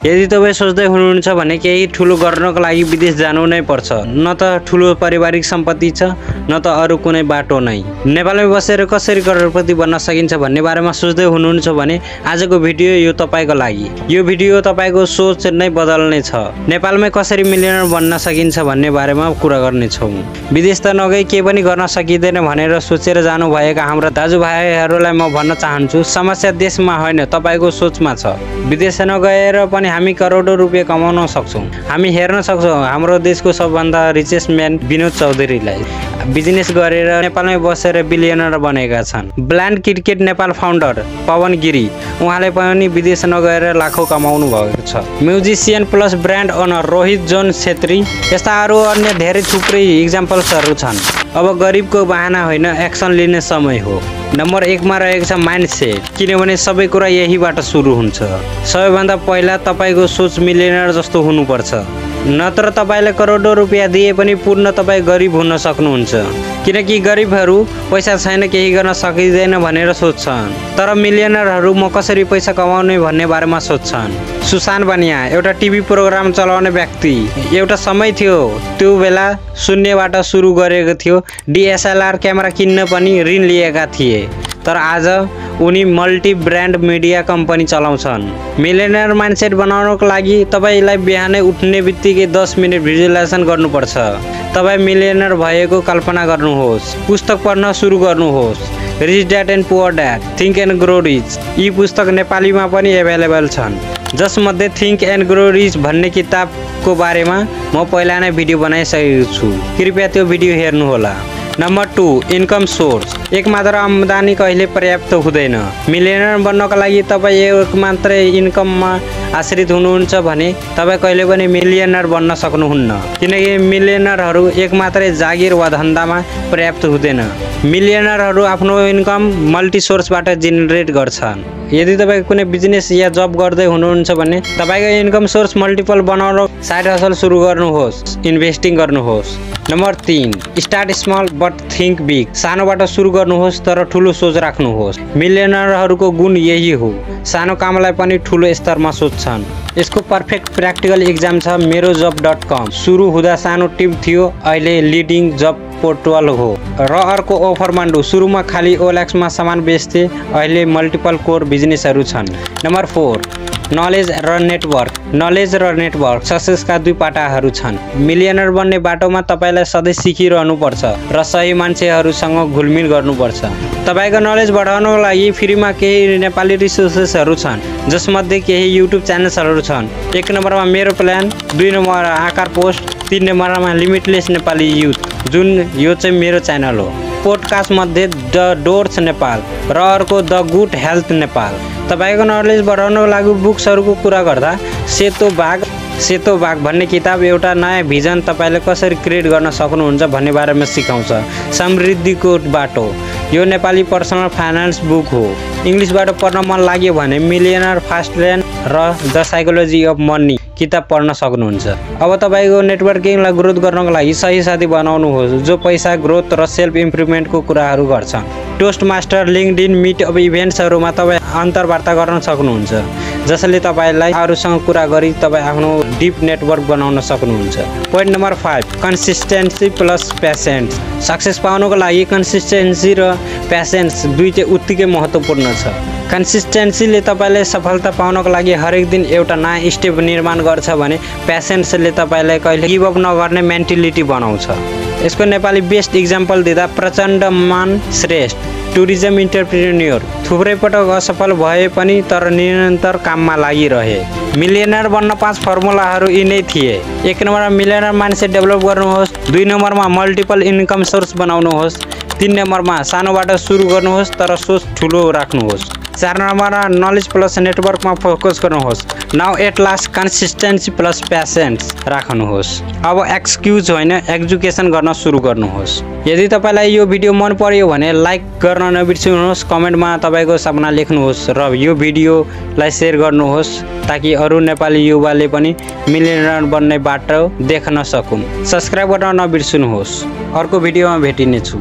यदि तपाईँ सोच्दै हुनुहुन्छ भने केही ठुलो गर्नको लागि विदेश जानु नै पर्छ, न त ठुलो पारिवारिक सम्पत्ति छ न त अरू कुनै बाटो नै। नेपालमै बसेर कसरी करोडपति बन्न सकिन्छ भन्ने बारेमा सोच्दै हुनुहुन्छ भने आजको भिडियो यो तपाईँको लागि। यो भिडियो तपाईँको सोच नै बदल्ने छ। नेपालमै कसरी मिलियनर बन्न सकिन्छ भन्ने बारेमा कुरा गर्नेछौँ। विदेश त नगई के पनि गर्न सकिँदैन भनेर सोचेर जानुभएका हाम्रा दाजुभाइहरूलाई म भन्न चाहन्छु, समस्या देशमा होइन तपाईँको सोचमा छ। विदेश नगएर पनि हामी करोडौँ रुपियाँ कमाउन सक्छौँ। हामी हेर्न सक्छौँ हाम्रो देशको सबभन्दा रिचेस्ट म्यान विनोद चौधरीलाई बिजनेस गरेर नेपालमै बसेर बिलियनर बनेका छन्। Blind cricket Nepal founder Pawan Giri, उहाँले पनि विदेश नगएर लाखौँ कमाउनु भएको छ। Musician plus brand owner Rohit John Chhetri, यस्ता अरू अन्य धेरै थुप्रै इक्जाम्पल्सहरू छन्। अब गरिबको बहाना होइन, एक्सन लिने समय हो। नम्बर 1 मा रहेको छ माइन्डसेट, किनभने सबै कुरा यहीबाट सुरु हुन्छ। सबैभन्दा पहिला तपाईँको सोच मिलियनर जस्तो हुनुपर्छ, नत्र तपाईँले करोडौँ रुपियाँ दिए पनि पूर्ण तपाईँ गरिब हुन सक्नुहुन्छ। किनकि गरिबहरू पैसा छैन केही गर्न सकिँदैन भनेर सोध्छन्, तर मिलियनरहरू म कसरी पैसा कमाउने भन्ने बारेमा सोध्छन्। सुशान्त बनिया एउटा टिभी प्रोग्राम चलाउने व्यक्ति। एउटा समय थियो त्यो बेला शून्यबाट सुरु गरेको थियो। DSLR क्यामेरा किन्न पनि ऋण लिएका थिए, तर आज उनी मल्टी ब्रान्ड मिडिया कम्पनी चलाउँछन्। मिलियनर माइन्डसेट बनाउनको लागि तपाईँलाई बिहानै उठ्ने बित्तिकै 10 मिनट भिजुअलाइजेसन गर्नुपर्छ। तपाईँ मिलियनर भएको कल्पना गर्नुहोस्। पुस्तक पढ्न सुरु गर्नुहोस्। Rich dad and poor dad, think and grow rich, यी पुस्तक नेपालीमा पनि एभाइलेबल छन्, जसमध्ये थिङ्क एन्ड ग्रो रिच भन्ने किताबको बारेमा म पहिला नै भिडियो बनाइसकेको छु, कृपया त्यो भिडियो हेर्नुहोला। नम्बर 2 इन्कम सोर्स, एक मात्र आम्दानी कहिले पर्याप्त हुँदैन। मिलियनर बन्नको लागि तपाईँ एक मात्रै इन्कममा आश्रित हुनुहुन्छ भने तपाईँ कहिले पनि मिलियनर बन्न सक्नुहुन्न, किनकि मिलियनरहरू एक मात्रै जागिर वा धन्दामा पर्याप्त हुँदैन। मिलियनरहरू आफ्नो इन्कम मल्टी सोर्सबाट जेनेरेट गर्छन्। यदि तपाईँ कुनै बिजनेस या जब गर्दै हुनुहुन्छ भने तपाईँको इन्कम सोर्स मल्टिपल बनाउन साइड हसल सुरु गर्नुहोस्, इन्भेस्टिङ गर्नुहोस्। Number 3 start small but think big, सानोबाट सुरु गर्नुहोस् तर ठुलो सोच राख्नुहोस्। मिलियनरहरूको गुण यही हो, सानो कामलाई पनि ठुलो स्तरमा सोच्छन्। यसको पर्फेक्ट प्र्याक्टिकल इक्जाम छ मेरो जब.com। सुरु हुँदा सानो टिम थियो, अहिले लिडिङ जब पोर्टल हो। र अर्को ओफर मान्डु, सुरुमा खाली OLX मा सामान बेच्थे, अहिले मल्टिपल कोर बिजनेसहरू छन्। नम्बर 4 नलेज र नेटवर्क, नलेज र नेटवर्क सक्सेसका दुई पाटाहरू छन्। मिलियनर बन्ने बाटोमा तपाईँलाई सधैँ सिकिरहनुपर्छ र सही मान्छेहरूसँग घुलमिल गर्नुपर्छ। तपाईँको नलेज बढाउनको लागि फ्रीमा केही नेपाली रिसोर्सेसहरू छन्, जसमध्ये केही युट्युब च्यानल्सहरू छन्। 1 नम्बरमा मेरो प्लान, 2 नम्बरमा आकार पोस्ट, 3 नम्बरमा लिमिटलेस नेपाली युथ, जुन यो चाहिँ मेरो च्यानल हो। पोडकास्ट मध्ये द डोर्स नेपाल र अर्को द गुड हेल्थ नेपाल। तपाईँको नलेज बढाउनको लागि बुक्सहरूको कुरा गर्दा सेतो बाघ भन्ने किताब एउटा नयाँ भिजन तपाईँले कसरी क्रिएट गर्न सक्नुहुन्छ भन्ने बारेमा सिकाउँछ। समृद्धिको बाटो, यो नेपाली पर्सनल फाइनान्स बुक हो। इङ्ग्लिसबाट पढ्न मन लाग्यो भने मिलियनर फास्ट लेन र द साइकोलोजी अफ मनी किताब पढ्न सक्नुहुन्छ। अब तपाईँको नेटवर्किङलाई ग्रोथ गर्नको लागि सही साथी बनाउनुहोस् जो पैसा, ग्रोथ र सेल्फ इम्प्रुभमेन्टको कुराहरू गर्छन्। Toast master, LinkedIn, meetup इभेन्ट्सहरूमा तपाईँ अन्तर्वार्ता गर्न सक्नुहुन्छ, जसले तपाईँलाई अरूसँग कुरा गरी तपाईँ आफ्नो डिप नेटवर्क बनाउन सक्नुहुन्छ। Point number 5 consistency plus patience, success पाउनको लागि कन्सिस्टेन्सी र पेसेन्स दुईटै उत्तिकै महत्त्वपूर्ण छ। कन्सिस्टेन्सीले तपाईँले सफलता पाउनको लागि हरेक दिन एउटा नयाँ स्टेप निर्माण गर्छ भने पेसेन्सले तपाईँलाई कहिले गिभअप नगर्ने मेन्टालिटी बनाउँछ। यसको नेपाली बेस्ट इक्जाम्पल दिँदा प्रचण्डमान श्रेष्ठ, टुरिज्म इन्टरप्रेन्योर, थुप्रै पटक असफल भए पनि तर निरन्तर काममा लागिरहे। मिलियनर बन्न 5 फर्मुलाहरू यिनै थिए। 1 नम्बरमा मिलियनर माइन्डसेट डेभलप गर्नुहोस्, 2 नम्बरमा मल्टिपल इन्कम सोर्स बनाउनुहोस्, 3 नम्बरमा सानोबाट सुरु गर्नुहोस् तर सोच ठुलो राख्नुहोस्, 4 नम्बरमा नलेज प्लस नेटवर्कमा फोकस गर्नुहोस्, now at last consistency plus patience राख्नुहोस्। अब एक्सक्युज होइन, एजुकेसन गर्न सुरु गर्नुहोस्। यदि तपाईँलाई यो भिडियो मन पर्यो भने लाइक गर्न नबिर्सिनुहोस्, कमेन्टमा तपाईँको सपना लेख्नुहोस् र यो भिडियोलाई सेयर गर्नुहोस् ताकि अरू नेपाली युवाले पनि मिलियनर बन्ने बाटो देख्न सकुन्। सब्स्क्राइब गर्न नबिर्सिनुहोस्। अर्को भिडियोमा भेटिनेछु।